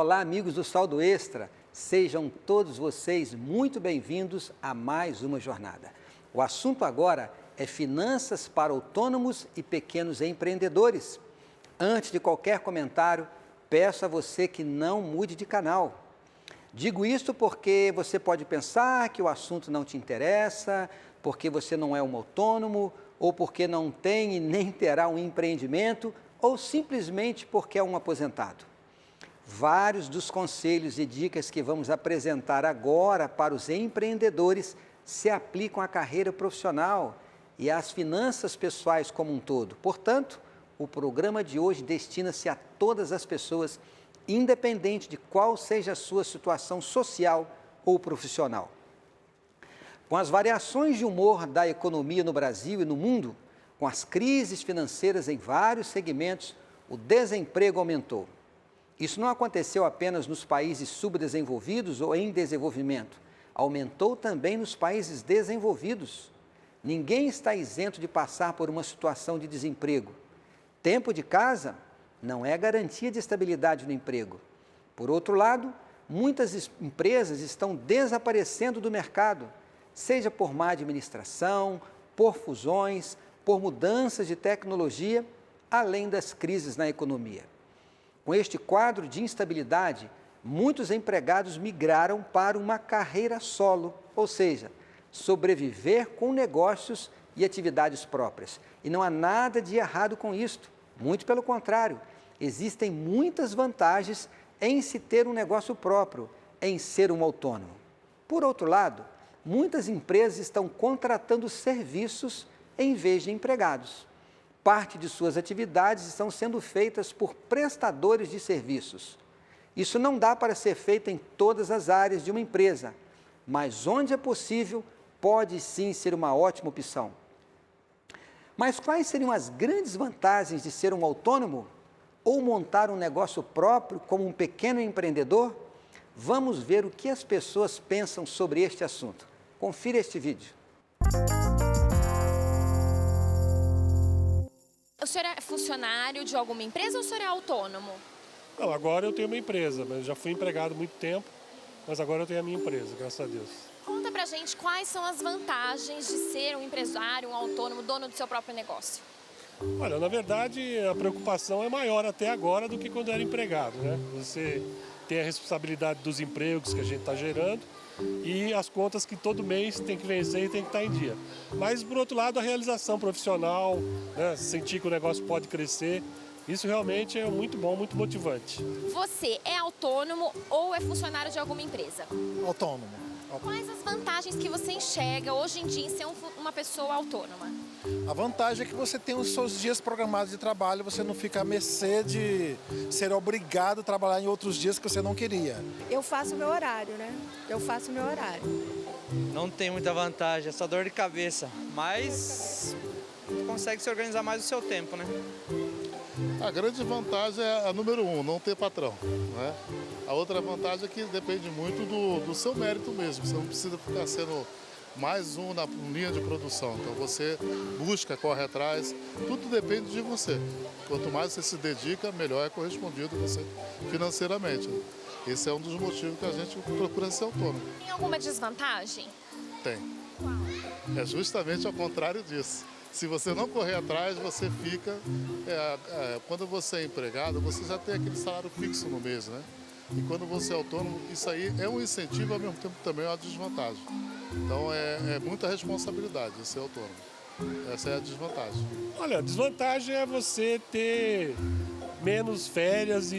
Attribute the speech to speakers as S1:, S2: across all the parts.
S1: Olá, amigos do Saldo Extra, sejam todos vocês muito bem-vindos a mais uma jornada. O assunto agora é finanças para autônomos e pequenos empreendedores. Antes de qualquer comentário, peço a você que não mude de canal. Digo isto porque você pode pensar que o assunto não te interessa, porque você não é um autônomo, ou porque não tem e nem terá um empreendimento, ou simplesmente porque é um aposentado. Vários dos conselhos e dicas que vamos apresentar agora para os empreendedores se aplicam à carreira profissional e às finanças pessoais como um todo. Portanto, o programa de hoje destina-se a todas as pessoas, independente de qual seja a sua situação social ou profissional. Com as variações de humor da economia no Brasil e no mundo, com as crises financeiras em vários segmentos, o desemprego aumentou. Isso não aconteceu apenas nos países subdesenvolvidos ou em desenvolvimento, aumentou também nos países desenvolvidos. Ninguém está isento de passar por uma situação de desemprego. Tempo de casa não é garantia de estabilidade no emprego. Por outro lado, muitas empresas estão desaparecendo do mercado, seja por má administração, por fusões, por mudanças de tecnologia, além das crises na economia. Com este quadro de instabilidade, muitos empregados migraram para uma carreira solo, ou seja, sobreviver com negócios e atividades próprias. E não há nada de errado com isto, muito pelo contrário, existem muitas vantagens em se ter um negócio próprio, em ser um autônomo. Por outro lado, muitas empresas estão contratando serviços em vez de empregados. Parte de suas atividades estão sendo feitas por prestadores de serviços. Isso não dá para ser feito em todas as áreas de uma empresa, mas onde é possível, pode sim ser uma ótima opção. Mas quais seriam as grandes vantagens de ser um autônomo ou montar um negócio próprio como um pequeno empreendedor? Vamos ver o que as pessoas pensam sobre este assunto. Confira este vídeo.
S2: O senhor é funcionário de alguma empresa ou o senhor é autônomo?
S3: Não, agora eu tenho uma empresa, mas já fui empregado há muito tempo, mas agora eu tenho a minha empresa, graças a Deus.
S2: Conta pra gente quais são as vantagens de ser um empresário, um autônomo, dono do seu próprio negócio.
S3: Olha, na verdade, a preocupação é maior até agora do que quando era empregado, né? Você tem a responsabilidade dos empregos que a gente está gerando e as contas que todo mês tem que vencer e tem que estar em dia. Mas, por outro lado, a realização profissional, né? Sentir que o negócio pode crescer, isso realmente é muito bom, muito motivante.
S2: Você é autônomo ou é funcionário de alguma empresa?
S4: Autônomo.
S2: Quais as vantagens que você enxerga hoje em dia em ser uma pessoa autônoma?
S4: A vantagem é que você tem os seus dias programados de trabalho, você não fica à mercê de ser obrigado a trabalhar em outros dias que você não queria.
S5: Eu faço o meu horário, né? Eu faço o meu horário.
S6: Não tem muita vantagem, é só dor de cabeça, mas consegue se organizar mais o seu tempo, né?
S7: A grande vantagem é a número 1, não ter patrão, né? A outra vantagem é que depende muito do seu mérito mesmo, você não precisa ficar sendo mais um na linha de produção, então você busca, corre atrás, tudo depende de você. Quanto mais você se dedica, melhor é correspondido você financeiramente. Esse é um dos motivos que a gente procura ser autônomo.
S2: Tem alguma desvantagem?
S7: Tem. É justamente ao contrário disso. Se você não correr atrás, você fica... quando você é empregado, você já tem aquele salário fixo no mês, né? E quando você é autônomo, isso aí é um incentivo, ao mesmo tempo também é uma desvantagem. Então é muita responsabilidade ser autônomo. Essa é a desvantagem.
S3: Olha, a desvantagem é você ter menos férias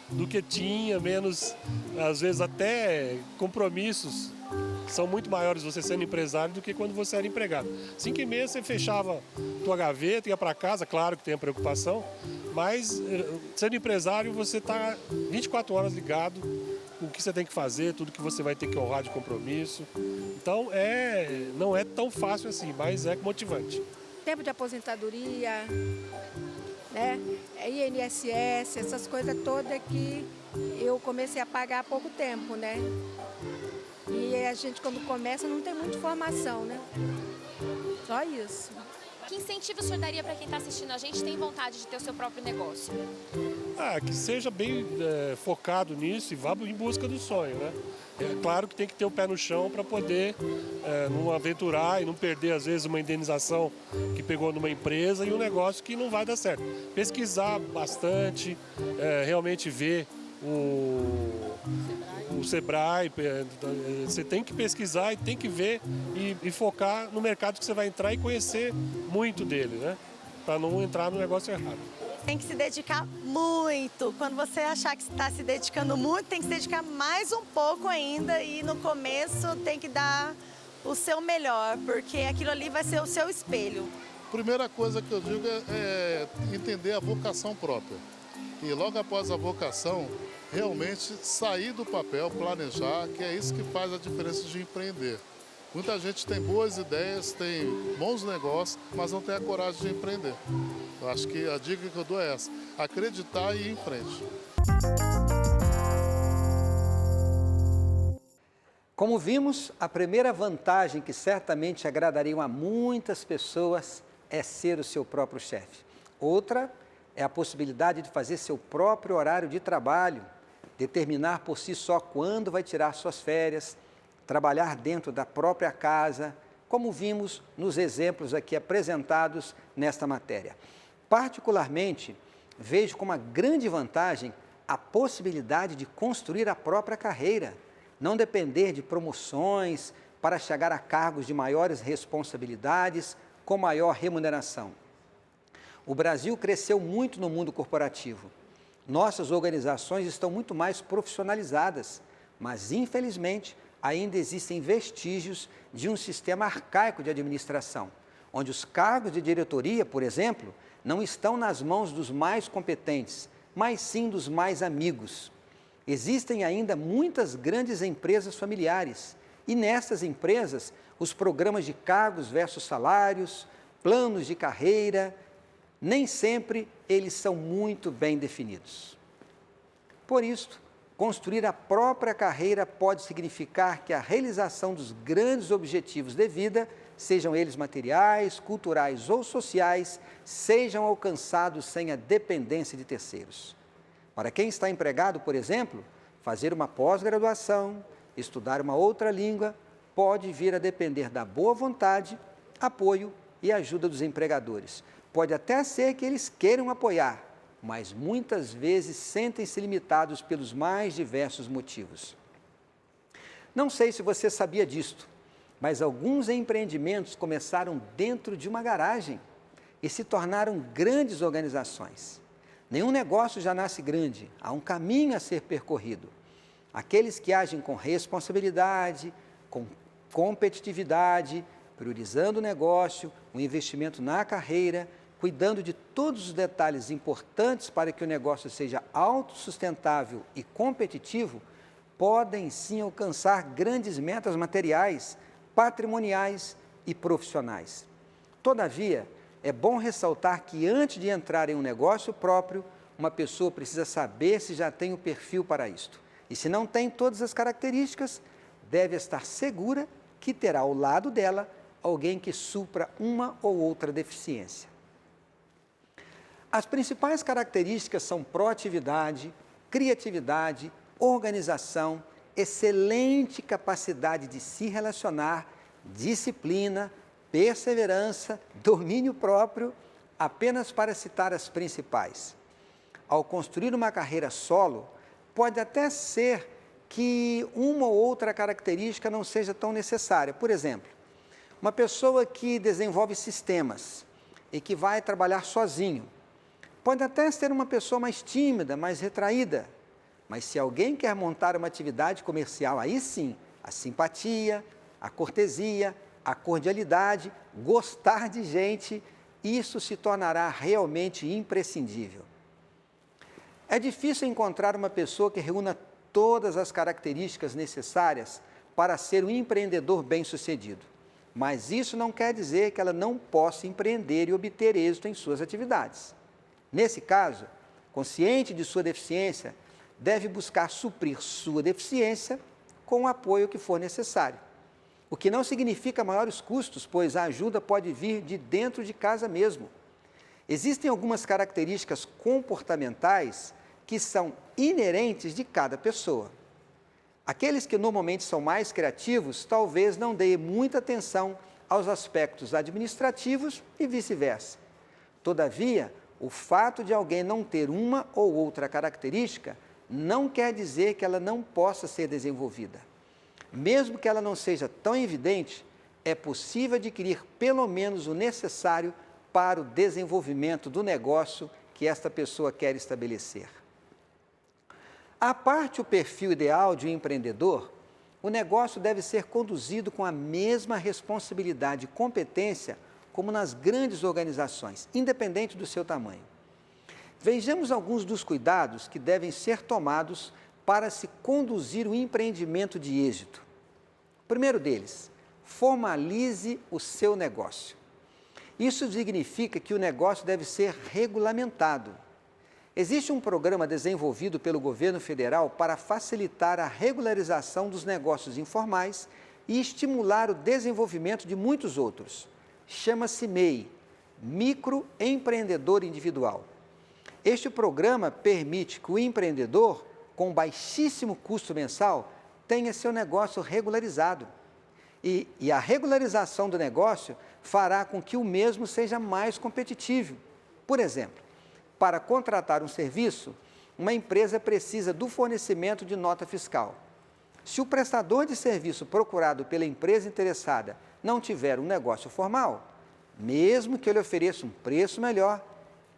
S3: do que tinha, menos, às vezes até compromissos que são muito maiores você sendo empresário do que quando você era empregado. 5 meses você fechava tua gaveta, ia para casa, claro que tem a preocupação, mas sendo empresário você está 24 horas ligado com o que você tem que fazer, tudo que você vai ter que honrar de compromisso. Então não é tão fácil assim, mas é motivante.
S5: Tempo de aposentadoria, né? INSS, essas coisas todas que eu comecei a pagar há pouco tempo, né? E a gente, quando começa, não tem muita informação, né? Só isso.
S2: Que incentivo o senhor daria para quem está assistindo a gente e tem vontade de ter o seu próprio negócio?
S3: Que seja bem focado nisso e vá em busca do sonho, né? É claro que tem que ter o pé no chão para poder não aventurar e não perder, às vezes, uma indenização que pegou numa empresa e um negócio que não vai dar certo. Pesquisar bastante, realmente ver o Sebrae, você tem que pesquisar e tem que ver e focar no mercado que você vai entrar e conhecer muito dele, né? Para não entrar no negócio errado.
S8: Tem que se dedicar muito. Quando você achar que está se dedicando muito, tem que se dedicar mais um pouco ainda e no começo tem que dar o seu melhor, porque aquilo ali vai ser o seu espelho.
S7: Primeira coisa que eu digo é entender a vocação própria. E logo após a vocação, realmente sair do papel, planejar, que é isso que faz a diferença de empreender. Muita gente tem boas ideias, tem bons negócios, mas não tem a coragem de empreender. Eu acho que a dica que eu dou é essa: acreditar e ir em frente.
S1: Como vimos, a primeira vantagem que certamente agradaria a muitas pessoas é ser o seu próprio chefe. Outra é a possibilidade de fazer seu próprio horário de trabalho, determinar por si só quando vai tirar suas férias, trabalhar dentro da própria casa, como vimos nos exemplos aqui apresentados nesta matéria. Particularmente, vejo como uma grande vantagem a possibilidade de construir a própria carreira, não depender de promoções para chegar a cargos de maiores responsabilidades com maior remuneração. O Brasil cresceu muito no mundo corporativo. Nossas organizações estão muito mais profissionalizadas, mas, infelizmente, ainda existem vestígios de um sistema arcaico de administração, onde os cargos de diretoria, por exemplo, não estão nas mãos dos mais competentes, mas sim dos mais amigos. Existem ainda muitas grandes empresas familiares e nessas empresas os programas de cargos versus salários, planos de carreira, nem sempre eles são muito bem definidos. Por isso, construir a própria carreira pode significar que a realização dos grandes objetivos de vida, sejam eles materiais, culturais ou sociais, sejam alcançados sem a dependência de terceiros. Para quem está empregado, por exemplo, fazer uma pós-graduação, estudar uma outra língua, pode vir a depender da boa vontade, apoio e ajuda dos empregadores. Pode até ser que eles queiram apoiar, mas muitas vezes sentem-se limitados pelos mais diversos motivos. Não sei se você sabia disto, mas alguns empreendimentos começaram dentro de uma garagem e se tornaram grandes organizações. Nenhum negócio já nasce grande, há um caminho a ser percorrido. Aqueles que agem com responsabilidade, com competitividade, priorizando o negócio, o investimento na carreira, cuidando de todos os detalhes importantes para que o negócio seja autossustentável e competitivo, podem sim alcançar grandes metas materiais, patrimoniais e profissionais. Todavia, é bom ressaltar que antes de entrar em um negócio próprio, uma pessoa precisa saber se já tem o perfil para isto. E se não tem todas as características, deve estar segura que terá ao lado dela alguém que supra uma ou outra deficiência. As principais características são proatividade, criatividade, organização, excelente capacidade de se relacionar, disciplina, perseverança, domínio próprio, apenas para citar as principais. Ao construir uma carreira solo, pode até ser que uma ou outra característica não seja tão necessária. Por exemplo, uma pessoa que desenvolve sistemas e que vai trabalhar sozinho, pode até ser uma pessoa mais tímida, mais retraída, mas se alguém quer montar uma atividade comercial, aí sim, a simpatia, a cortesia, a cordialidade, gostar de gente, isso se tornará realmente imprescindível. É difícil encontrar uma pessoa que reúna todas as características necessárias para ser um empreendedor bem-sucedido, mas isso não quer dizer que ela não possa empreender e obter êxito em suas atividades. Nesse caso, consciente de sua deficiência, deve buscar suprir sua deficiência com o apoio que for necessário. o que não significa maiores custos, pois a ajuda pode vir de dentro de casa mesmo. Existem algumas características comportamentais que são inerentes de cada pessoa. Aqueles que normalmente são mais criativos talvez não deem muita atenção aos aspectos administrativos e vice-versa. Todavia, o fato de alguém não ter uma ou outra característica não quer dizer que ela não possa ser desenvolvida. Mesmo que ela não seja tão evidente, é possível adquirir pelo menos o necessário para o desenvolvimento do negócio que esta pessoa quer estabelecer. À parte o perfil ideal de um empreendedor, o negócio deve ser conduzido com a mesma responsabilidade e competência como nas grandes organizações, independente do seu tamanho. Vejamos alguns dos cuidados que devem ser tomados para se conduzir o empreendimento de êxito. O primeiro deles, formalize o seu negócio. Isso significa que o negócio deve ser regulamentado. Existe um programa desenvolvido pelo governo federal para facilitar a regularização dos negócios informais e estimular o desenvolvimento de muitos outros. Chama-se MEI, Microempreendedor Individual. Este programa permite que o empreendedor, com baixíssimo custo mensal, tenha seu negócio regularizado. E a regularização do negócio fará com que o mesmo seja mais competitivo. Por exemplo, para contratar um serviço, uma empresa precisa do fornecimento de nota fiscal. Se o prestador de serviço procurado pela empresa interessada não tiver um negócio formal, mesmo que ele ofereça um preço melhor,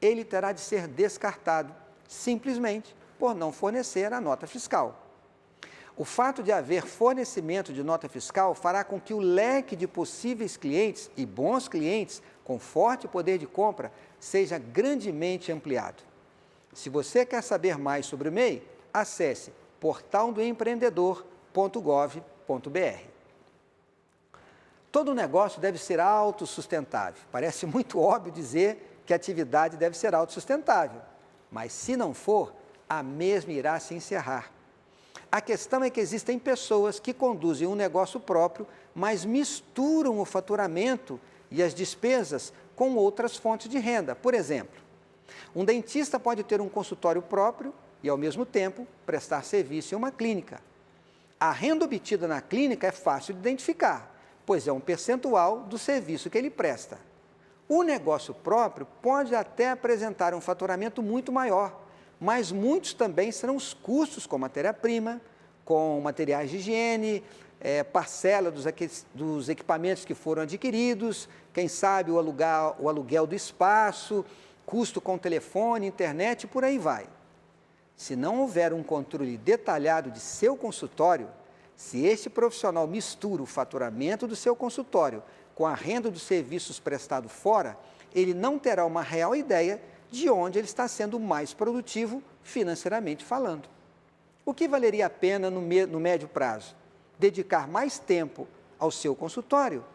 S1: ele terá de ser descartado, simplesmente por não fornecer a nota fiscal. O fato de haver fornecimento de nota fiscal fará com que o leque de possíveis clientes e bons clientes com forte poder de compra seja grandemente ampliado. Se você quer saber mais sobre o MEI, acesse portaldoempreendedor.gov.br. Todo negócio deve ser autossustentável. Parece muito óbvio dizer que a atividade deve ser autossustentável, mas se não for, a mesma irá se encerrar. A questão é que existem pessoas que conduzem um negócio próprio, mas misturam o faturamento e as despesas com outras fontes de renda. Por exemplo, um dentista pode ter um consultório próprio e, ao mesmo tempo, prestar serviço em uma clínica. A renda obtida na clínica é fácil de identificar, pois é um percentual do serviço que ele presta. O negócio próprio pode até apresentar um faturamento muito maior, mas muitos também serão os custos com matéria-prima, com materiais de higiene, parcela dos equipamentos que foram adquiridos, quem sabe o aluguel do espaço, custo com telefone, internet, por aí vai. Se não houver um controle detalhado de seu consultório, se este profissional mistura o faturamento do seu consultório com a renda dos serviços prestados fora, ele não terá uma real ideia de onde ele está sendo mais produtivo financeiramente falando. O que valeria a pena no médio prazo? Dedicar mais tempo ao seu consultório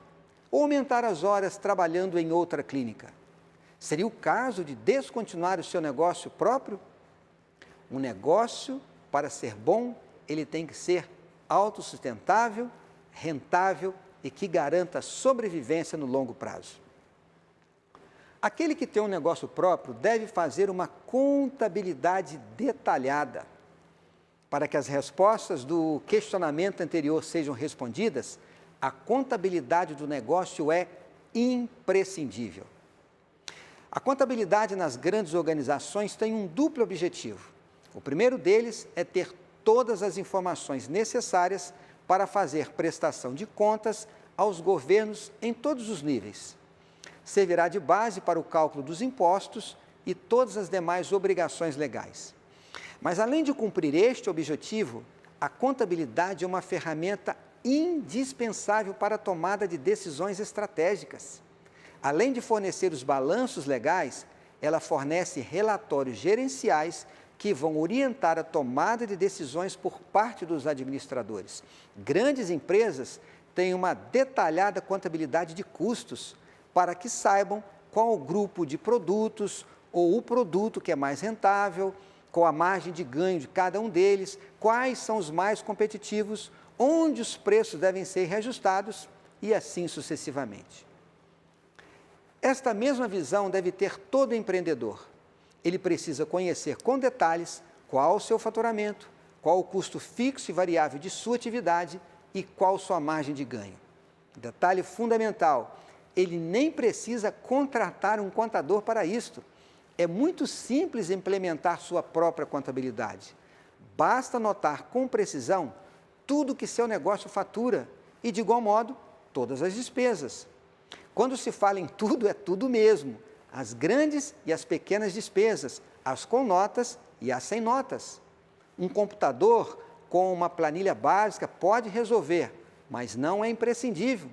S1: ou aumentar as horas trabalhando em outra clínica? Seria o caso de descontinuar o seu negócio próprio? Um negócio, para ser bom, ele tem que ser autossustentável, rentável e que garanta sobrevivência no longo prazo. Aquele que tem um negócio próprio deve fazer uma contabilidade detalhada. Para que as respostas do questionamento anterior sejam respondidas, a contabilidade do negócio é imprescindível. A contabilidade nas grandes organizações tem um duplo objetivo. O primeiro deles é ter todas as informações necessárias para fazer prestação de contas aos governos em todos os níveis. Servirá de base para o cálculo dos impostos e todas as demais obrigações legais. Mas, além de cumprir este objetivo, a contabilidade é uma ferramenta indispensável para a tomada de decisões estratégicas. Além de fornecer os balanços legais, ela fornece relatórios gerenciais que vão orientar a tomada de decisões por parte dos administradores. Grandes empresas têm uma detalhada contabilidade de custos, para que saibam qual o grupo de produtos ou o produto que é mais rentável, qual a margem de ganho de cada um deles, quais são os mais competitivos onde os preços devem ser reajustados e assim sucessivamente. Esta mesma visão deve ter todo empreendedor. Ele precisa conhecer com detalhes qual o seu faturamento, qual o custo fixo e variável de sua atividade e qual sua margem de ganho. Detalhe fundamental, ele nem precisa contratar um contador para isto. É muito simples implementar sua própria contabilidade. Basta anotar com precisão tudo que seu negócio fatura e, de igual modo, todas as despesas. Quando se fala em tudo, é tudo mesmo. As grandes e as pequenas despesas, as com notas e as sem notas. Um computador com uma planilha básica pode resolver, mas não é imprescindível.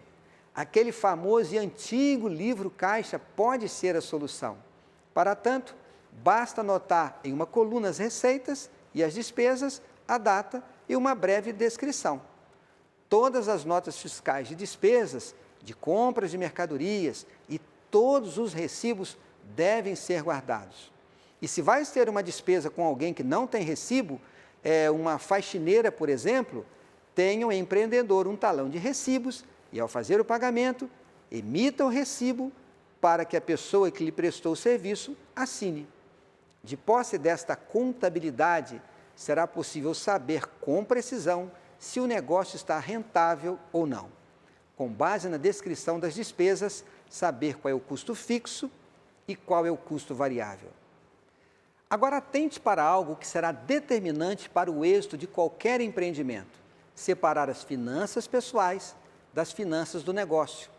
S1: Aquele famoso e antigo livro caixa pode ser a solução. Para tanto, basta anotar em uma coluna as receitas e as despesas, a data e uma breve descrição. Todas as notas fiscais de despesas, de compras de mercadorias e todos os recibos devem ser guardados. E se vai ter uma despesa com alguém que não tem recibo, uma faxineira, por exemplo, tenha o empreendedor um talão de recibos e, ao fazer o pagamento, emita o recibo para que a pessoa que lhe prestou o serviço assine. De posse desta contabilidade, será possível saber com precisão se o negócio está rentável ou não. Com base na descrição das despesas, saber qual é o custo fixo e qual é o custo variável. Agora, atente para algo que será determinante para o êxito de qualquer empreendimento: separar as finanças pessoais das finanças do negócio.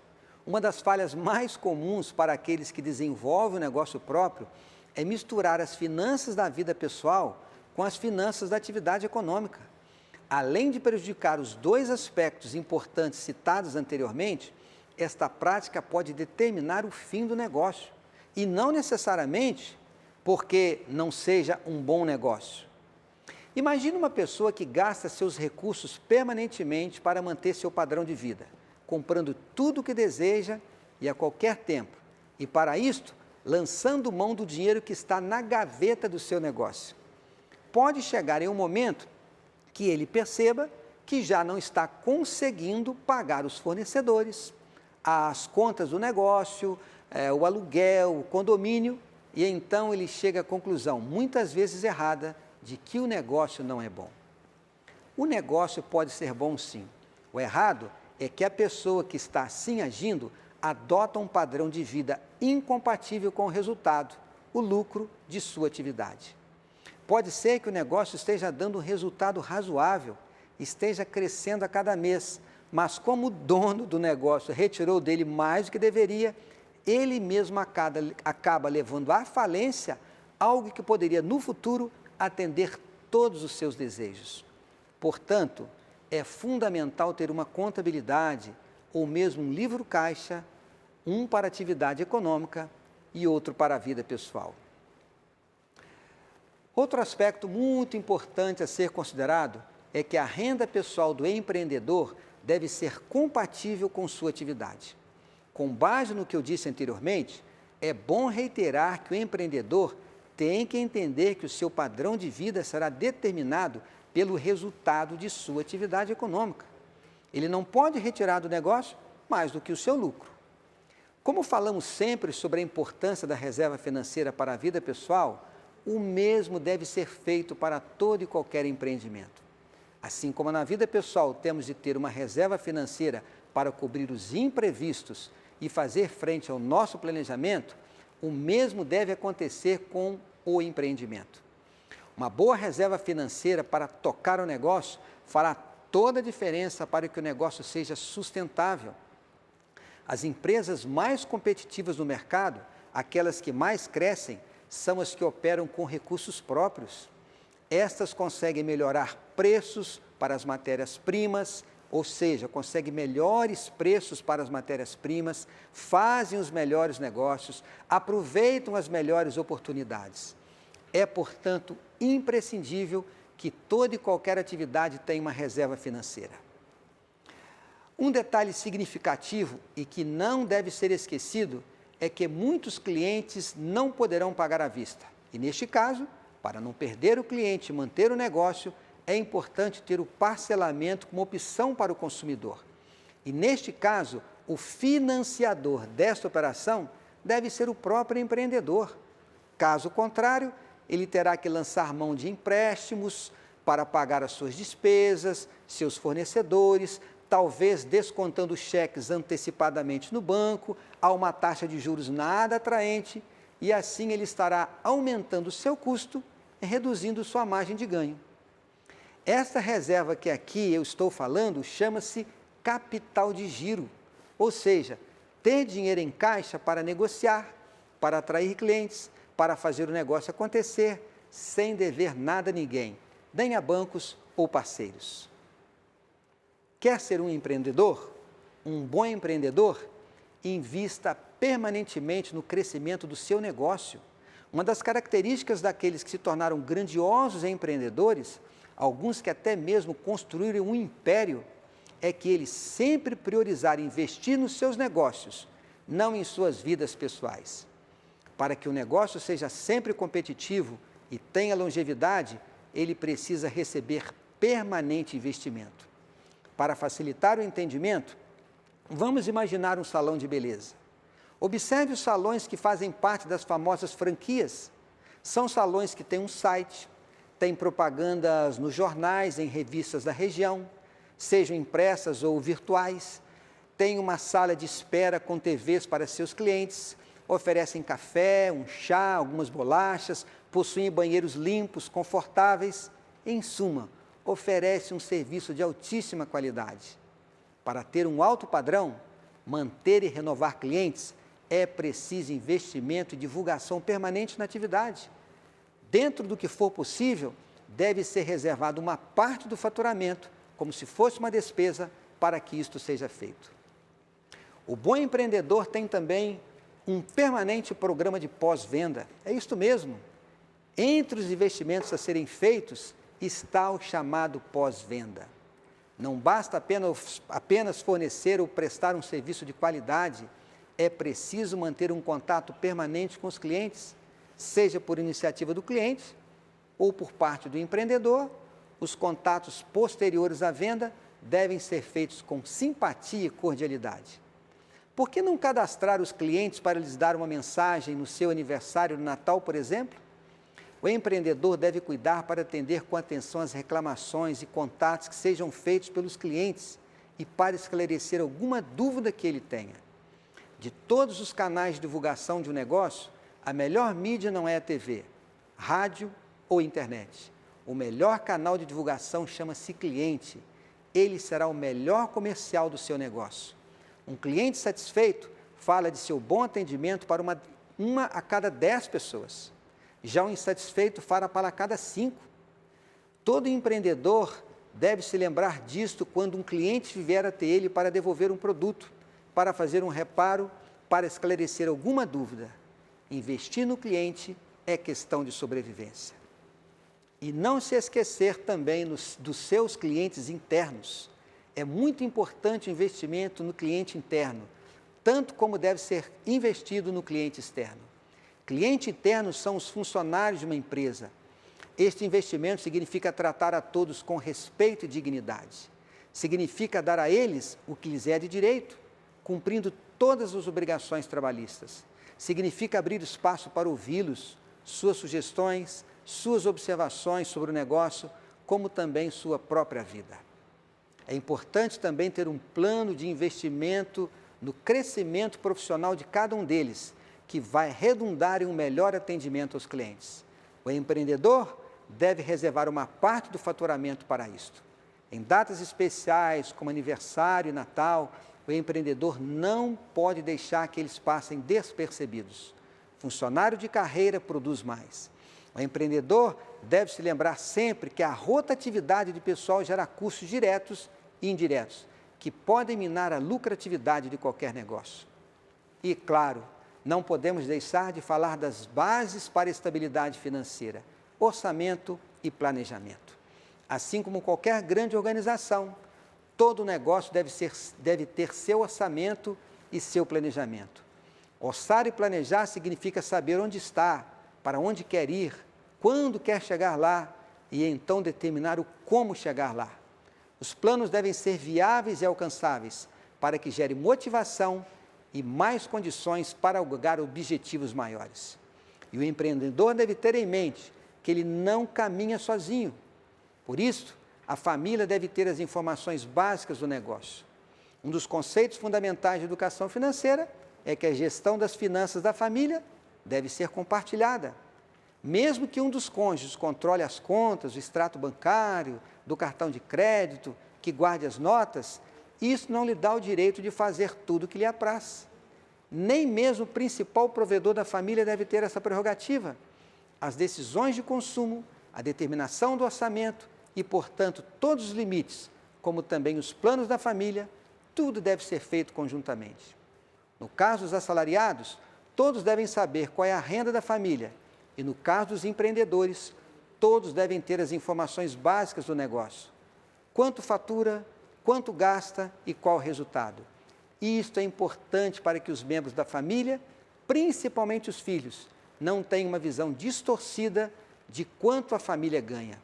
S1: Uma das falhas mais comuns para aqueles que desenvolvem o negócio próprio é misturar as finanças da vida pessoal com as finanças da atividade econômica. Além de prejudicar os dois aspectos importantes citados anteriormente, esta prática pode determinar o fim do negócio, e não necessariamente porque não seja um bom negócio. Imagine uma pessoa que gasta seus recursos permanentemente para manter seu padrão de vida, comprando tudo o que deseja e a qualquer tempo, e para isto, lançando mão do dinheiro que está na gaveta do seu negócio. Pode chegar em um momento que ele perceba que já não está conseguindo pagar os fornecedores, as contas do negócio, o aluguel, o condomínio, e então ele chega à conclusão, muitas vezes errada, de que o negócio não é bom. O negócio pode ser bom sim. O errado é que a pessoa que está assim agindo adota um padrão de vida incompatível com o resultado, o lucro de sua atividade. Pode ser que o negócio esteja dando um resultado razoável, esteja crescendo a cada mês, mas como o dono do negócio retirou dele mais do que deveria, ele mesmo acaba levando à falência algo que poderia no futuro atender todos os seus desejos. Portanto, é fundamental ter uma contabilidade ou mesmo um livro caixa, um para atividade econômica e outro para a vida pessoal. Outro aspecto muito importante a ser considerado é que a renda pessoal do empreendedor deve ser compatível com sua atividade. Com base no que eu disse anteriormente, é bom reiterar que o empreendedor tem que entender que o seu padrão de vida será determinado pelo resultado de sua atividade econômica. Ele não pode retirar do negócio mais do que o seu lucro. Como falamos sempre sobre a importância da reserva financeira para a vida pessoal, o mesmo deve ser feito para todo e qualquer empreendimento. Assim como na vida pessoal temos de ter uma reserva financeira para cobrir os imprevistos e fazer frente ao nosso planejamento, o mesmo deve acontecer com o empreendimento. Uma boa reserva financeira para tocar o negócio fará toda a diferença para que o negócio seja sustentável. As empresas mais competitivas no mercado, aquelas que mais crescem, são as que operam com recursos próprios. Estas conseguem melhorar preços para as matérias-primas, ou seja, conseguem melhores preços para as matérias-primas, fazem os melhores negócios, aproveitam as melhores oportunidades. É, portanto, imprescindível que toda e qualquer atividade tenha uma reserva financeira. Um detalhe significativo e que não deve ser esquecido é que muitos clientes não poderão pagar à vista. E neste caso, para não perder o cliente e manter o negócio, é importante ter o parcelamento como opção para o consumidor. E, neste caso, o financiador desta operação deve ser o próprio empreendedor. Caso contrário, ele terá que lançar mão de empréstimos para pagar as suas despesas, seus fornecedores, talvez descontando cheques antecipadamente no banco, a uma taxa de juros nada atraente, e assim ele estará aumentando o seu custo e reduzindo sua margem de ganho. Esta reserva que aqui eu estou falando chama-se capital de giro, ou seja, ter dinheiro em caixa para negociar, para atrair clientes, para fazer o negócio acontecer, sem dever nada a ninguém, nem a bancos ou parceiros. Quer ser um empreendedor? Um bom empreendedor? Invista permanentemente no crescimento do seu negócio. Uma das características daqueles que se tornaram grandiosos empreendedores, alguns que até mesmo construíram um império, é que eles sempre priorizaram investir nos seus negócios, não em suas vidas pessoais. Para que o negócio seja sempre competitivo e tenha longevidade, ele precisa receber permanente investimento. Para facilitar o entendimento, vamos imaginar um salão de beleza. Observe os salões que fazem parte das famosas franquias. São salões que têm um site, têm propagandas nos jornais, em revistas da região, sejam impressas ou virtuais, têm uma sala de espera com TVs para seus clientes, oferecem café, um chá, algumas bolachas, possuem banheiros limpos, confortáveis. Em suma, oferece um serviço de altíssima qualidade. Para ter um alto padrão, manter e renovar clientes, é preciso investimento e divulgação permanente na atividade. Dentro do que for possível, deve ser reservada uma parte do faturamento, como se fosse uma despesa, para que isto seja feito. O bom empreendedor tem também um permanente programa de pós-venda. É isto mesmo. Entre os investimentos a serem feitos está o chamado pós-venda. Não basta apenas fornecer ou prestar um serviço de qualidade, é preciso manter um contato permanente com os clientes, seja por iniciativa do cliente ou por parte do empreendedor. Os contatos posteriores à venda devem ser feitos com simpatia e cordialidade. Por que não cadastrar os clientes para lhes dar uma mensagem no seu aniversário de Natal, por exemplo? O empreendedor deve cuidar para atender com atenção as reclamações e contatos que sejam feitos pelos clientes e para esclarecer alguma dúvida que ele tenha. De todos os canais de divulgação de um negócio, a melhor mídia não é a TV, rádio ou internet. O melhor canal de divulgação chama-se cliente. Ele será o melhor comercial do seu negócio. Um cliente satisfeito fala de seu bom atendimento para uma a cada 10 pessoas. Já um insatisfeito fala para cada 5. Todo empreendedor deve se lembrar disto quando um cliente vier até ele para devolver um produto, para fazer um reparo, para esclarecer alguma dúvida. Investir no cliente é questão de sobrevivência. E não se esquecer também dos seus clientes internos. É muito importante o investimento no cliente interno, tanto como deve ser investido no cliente externo. Cliente interno são os funcionários de uma empresa. Este investimento significa tratar a todos com respeito e dignidade. Significa dar a eles o que lhes é de direito, cumprindo todas as obrigações trabalhistas. Significa abrir espaço para ouvi-los, suas sugestões, suas observações sobre o negócio, como também sua própria vida. É importante também ter um plano de investimento no crescimento profissional de cada um deles, que vai redundar em um melhor atendimento aos clientes. O empreendedor deve reservar uma parte do faturamento para isto. Em datas especiais, como aniversário e Natal, o empreendedor não pode deixar que eles passem despercebidos. Funcionário de carreira produz mais. O empreendedor deve se lembrar sempre que a rotatividade de pessoal gera custos diretos e indiretos, que podem minar a lucratividade de qualquer negócio. E, claro, não podemos deixar de falar das bases para a estabilidade financeira, orçamento e planejamento. Assim como qualquer grande organização, todo negócio deve ter seu orçamento e seu planejamento. Orçar e planejar significa saber onde está, para onde quer ir, quando quer chegar lá e então determinar o como chegar lá. Os planos devem ser viáveis e alcançáveis para que gere motivação e mais condições para alcançar objetivos maiores. E o empreendedor deve ter em mente que ele não caminha sozinho. Por isso, a família deve ter as informações básicas do negócio. Um dos conceitos fundamentais de educação financeira é que a gestão das finanças da família deve ser compartilhada. Mesmo que um dos cônjuges controle as contas, o extrato bancário, do cartão de crédito, que guarde as notas, isso não lhe dá o direito de fazer tudo o que lhe apraz. Nem mesmo o principal provedor da família deve ter essa prerrogativa. As decisões de consumo, a determinação do orçamento e, portanto, todos os limites, como também os planos da família, tudo deve ser feito conjuntamente. No caso dos assalariados, todos devem saber qual é a renda da família e, no caso dos empreendedores, todos devem ter as informações básicas do negócio. Quanto fatura, quanto gasta e qual o resultado. Isto é importante para que os membros da família, principalmente os filhos, não tenham uma visão distorcida de quanto a família ganha.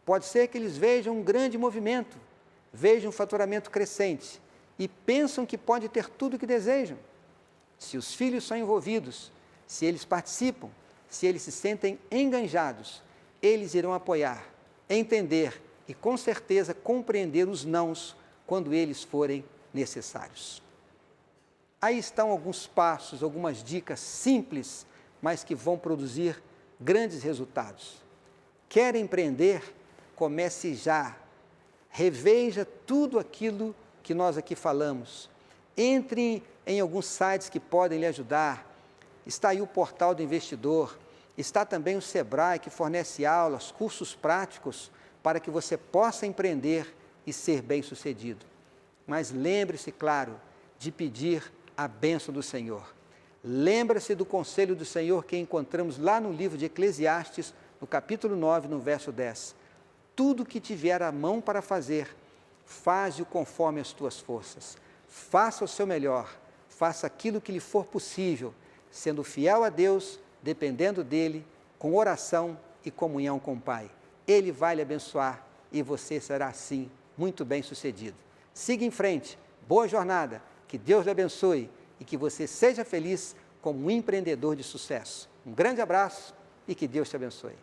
S1: Pode ser que eles vejam um grande movimento, vejam um faturamento crescente e pensam que pode ter tudo o que desejam. Se os filhos são envolvidos, se eles participam, se eles se sentem enganjados, eles irão apoiar, entender e, com certeza, compreender os nãos quando eles forem necessários. Aí estão alguns passos, algumas dicas simples, mas que vão produzir grandes resultados. Quer empreender? Comece já. Reveja tudo aquilo que nós aqui falamos. Entre em alguns sites que podem lhe ajudar. Está aí o portal do investidor. Está também o Sebrae, que fornece aulas, cursos práticos para que você possa empreender e ser bem-sucedido. Mas lembre-se, claro, de pedir a bênção do Senhor. Lembre-se do conselho do Senhor que encontramos lá no livro de Eclesiastes, no capítulo 9, no verso 10. Tudo que tiver a mão para fazer, faze-o conforme as tuas forças. Faça o seu melhor, faça aquilo que lhe for possível, sendo fiel a Deus, dependendo dEle, com oração e comunhão com o Pai. Ele vai lhe abençoar e você será, assim, muito bem-sucedido. Siga em frente, boa jornada, que Deus lhe abençoe e que você seja feliz como um empreendedor de sucesso. Um grande abraço e que Deus te abençoe.